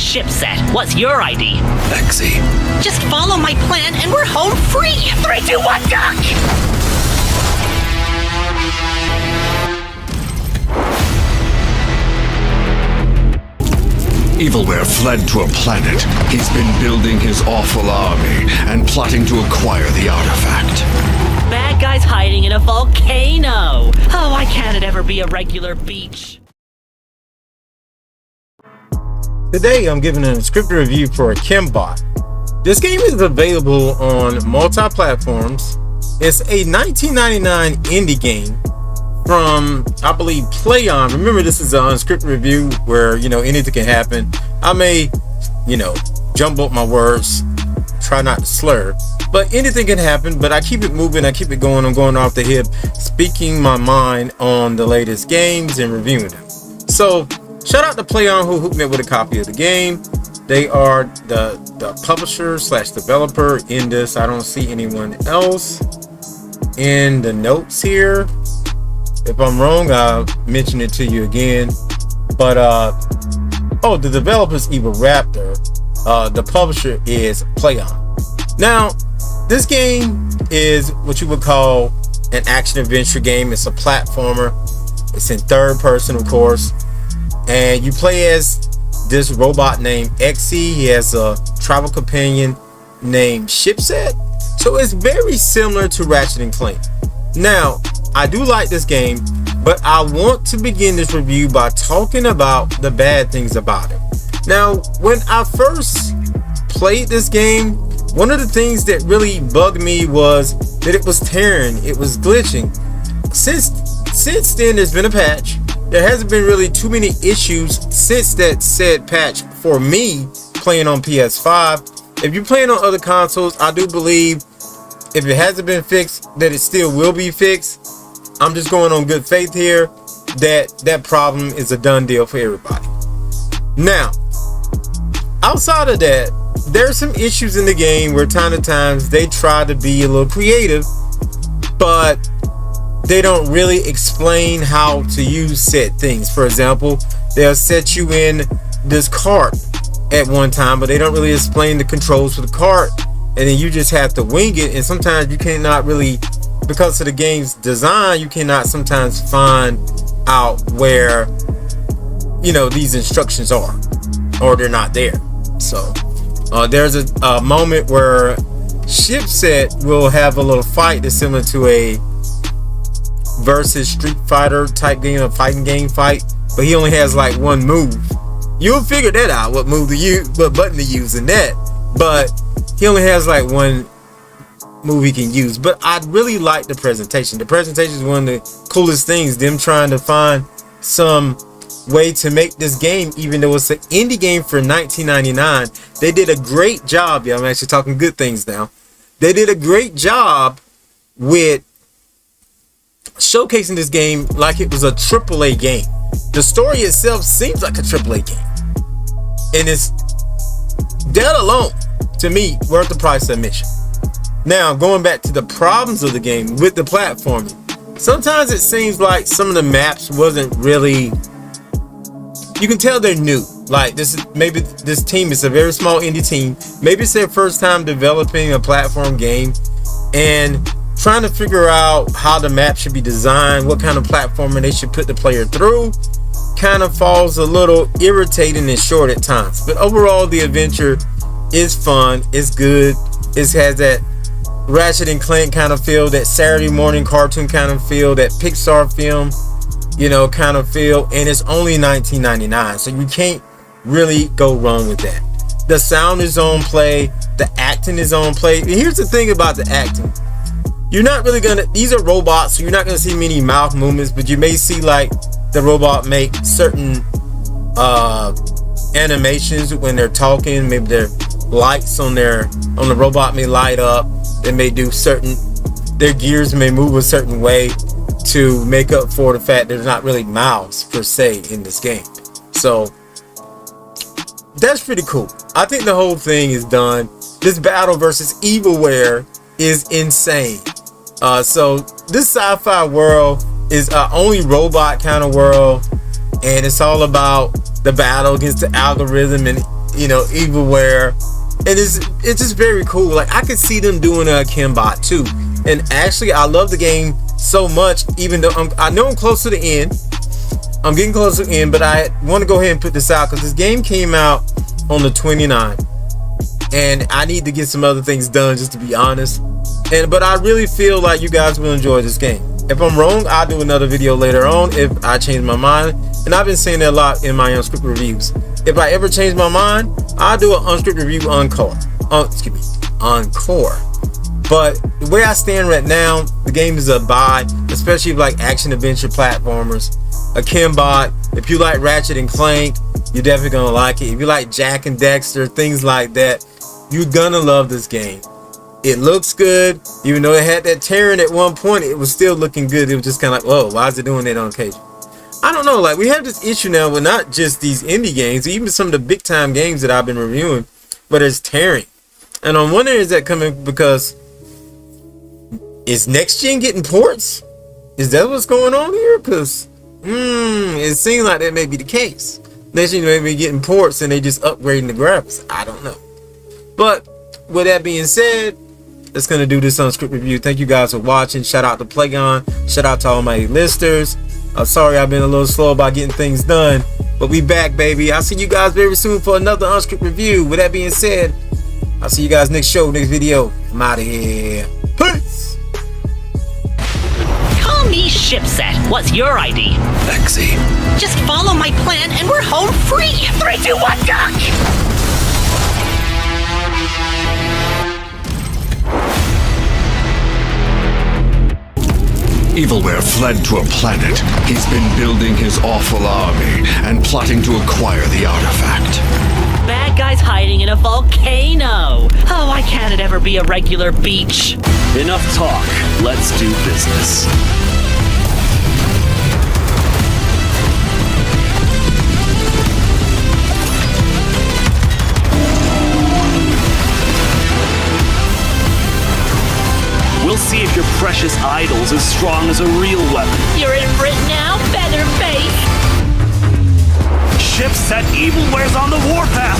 Shipset. What's your ID? Lexi. Just follow my plan and we're home free. 3, 2, 1, duck! Evilware fled to a planet. He's been building his awful army and plotting to acquire the artifact. Bad guy's hiding in a volcano. Oh, why can't it ever be a regular beach? Today I'm giving an unscripted review for AKIMBOT. This game is available on multi-platforms. It's a 1999 indie game from, I believe, PlayOn. Remember, this is an unscripted review where, anything can happen. I may, jumble up my words, try not to slur, but anything can happen. But I keep it moving, I keep it going. I'm going off the hip, speaking my mind on the latest games and reviewing them. So shout out to PlayOn who hooked me up with a copy of the game. They are the publisher / developer in this. I don't see anyone else in the notes here. If I'm wrong, I'll mention it to you again. But the developer's Evil Raptor. The publisher is PlayOn. Now, this game is what you would call an action adventure game. It's a platformer. It's in third person, of course. And you play as this robot named Xe. He has a travel companion named Shipset. So it's very similar to Ratchet & Clank. Now, I do like this game, but I want to begin this review by talking about the bad things about it. Now, when I first played this game, one of the things that really bugged me was that it was tearing, it was glitching. Since then, there's been a patch. There hasn't been really too many issues since that said patch for me playing on PS5. If you're playing on other consoles, I do believe if it hasn't been fixed, that it still will be fixed. I'm just going on good faith here that problem is a done deal for everybody. Now, outside of that, there's some issues in the game where time to times they try to be a little creative, but they don't really explain how to use said things. For example, they'll set you in this cart at one time, but they don't really explain the controls for the cart, and then you just have to wing it. And sometimes you cannot really, because of the game's design, you cannot sometimes find out where these instructions are, or they're not there. So there's a moment where Shipset will have a little fight that's similar to a versus Street Fighter type game, a fighting game fight, but he only has like one move. You'll figure that out, what move to use, what button to use in that, but he only has like one move he can use. But I really like the presentation. The presentation is one of the coolest things, them trying to find some way to make this game, even though it's an indie game for 1999. They did a great job. Yeah, I'm actually talking good things now. They did a great job with showcasing this game like it was a AAA game. The story itself seems like a AAA game, and it's that alone, to me, worth the price of admission. Now, going back to the problems of the game with the platforming, sometimes it seems like some of the maps wasn't really, you can tell they're new. Like maybe this team is a very small indie team. Maybe it's their first time developing a platform game and trying to figure out how the map should be designed, what kind of platforming they should put the player through. Kind of falls a little irritating and short at times. But overall, the adventure is fun, it's good. It has that Ratchet and Clank kind of feel, that Saturday morning cartoon kind of feel, that Pixar film, kind of feel, and it's only $19.99, so you can't really go wrong with that. The sound is on play, the acting is on play. And here's the thing about the acting. You're not really these are robots, so you're not gonna see many mouth movements, but you may see like the robot make certain animations when they're talking. Maybe their lights on the robot may light up. They may do their gears may move a certain way to make up for the fact there's not really mouths per se in this game. So that's pretty cool. I think the whole thing is done. This battle versus Evilware is insane. So this sci-fi world is only robot kind of world, and it's all about the battle against the algorithm, and you know, evilware, and it's just very cool. Like, I could see them doing a AKIMBOT too. And actually, I love the game so much, even though I know I'm close to the end. I'm getting close to the end, but I want to go ahead and put this out because this game came out on the 29th, and I need to get some other things done, just to be honest. But I really feel like you guys will enjoy this game. If I'm wrong, I'll do another video later on if I change my mind. And I've been saying that a lot in my unscripted reviews. If I ever change my mind, I'll do an unscripted review encore. Encore. But the way I stand right now, the game is a buy, especially if you like action adventure platformers. AKIMBOT. If you like Ratchet and Clank, you're definitely gonna like it. If you like Jack and Dexter, things like that, you're gonna love this game. It looks good, even though it had that tearing at one point. It was still looking good. It was just kind of like, whoa, why is it doing that on occasion? I don't know. Like, we have this issue now with not just these indie games, even some of the big time games that I've been reviewing, but it's tearing. And I'm wondering, is that coming because is next gen getting ports? Is that what's going on here? Because it seems like that may be the case. Next gen may be getting ports and they just upgrading the graphics. I don't know. But with that being said, that's going to do this unscripted review. Thank you guys for watching. Shout out to Plagon. Shout out to all my listeners. I'm sorry I've been a little slow about getting things done, but we back, baby. I'll see you guys very soon for another unscripted review. With that being said, I'll see you guys next show, next video. I'm out of here. Peace. Call me Shipset. What's your ID? Lexi. Just follow my plan and we're home free. 3, 2, 1, duck! Evilware fled to a planet. He's been building his awful army and plotting to acquire the artifact. Bad guys hiding in a volcano. Oh, why can't it ever be a regular beach? Enough talk. Let's do business. We'll see if your precious idol's as strong as a real weapon. You're in for it now, Featherface. Ship set, Evilware's on the warpath.